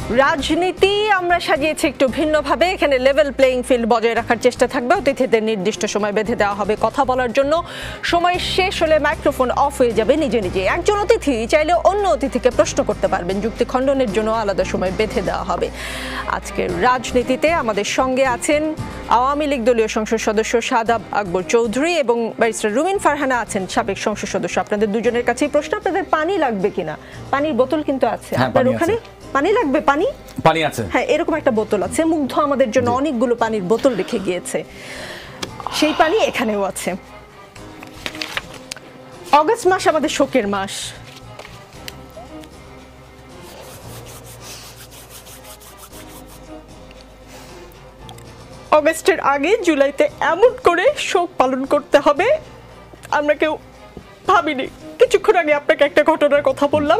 রাজনীতি আমরা সাজিয়েছি একটু ভিন্নভাবে। এখানে লেভেল প্লেইং ফিল্ড বজায় রাখার চেষ্টা থাকবে। অতিথিদের নির্দিষ্ট সময় বেঁধে দেওয়া হবে কথা বলার জন্য। সময় শেষ হলে মাইক্রোফোন অফ হয়ে যাবে নিজে নিজে। একজন অতিথি চাইলে অন্য অতিথিকে প্রশ্ন করতে পারবেন। যুক্তি খণ্ডনের জন্য আলাদা সময় বেঁধে দেওয়া হবে। আজকের রাজনীতিতে আমাদের সঙ্গে আছেন আওয়ামী লীগ দলীয় সংসদ সদস্য শাহাদাব আকবর চৌধুরী এবং ব্যারিস্টার রুমিন ফারহানা আছেন সাবেক সংসদ সদস্য। আপনাদের দুজনের কাছেই প্রশ্ন, আপনাদের পানি লাগবে কিনা? পানির বোতল কিন্তু আছে আপনার ওখানে। পানি লাগবে? পানি আছে, হ্যাঁ, এরকম একটা বোতল আছে। মুগ্ধ আমাদের জন্য অনেকগুলো পানির বোতল রেখে গিয়েছে, সেই পানি এখানেও আছে। অগস্ট মাস আমাদের শোকের মাস। অগস্টের আগে জুলাইতে এমন করে শোক পালন করতে হবে আমরা কেউ ভাবিনি। কিছুক্ষণ আগে আপনাকে একটা ঘটনার কথা বললাম।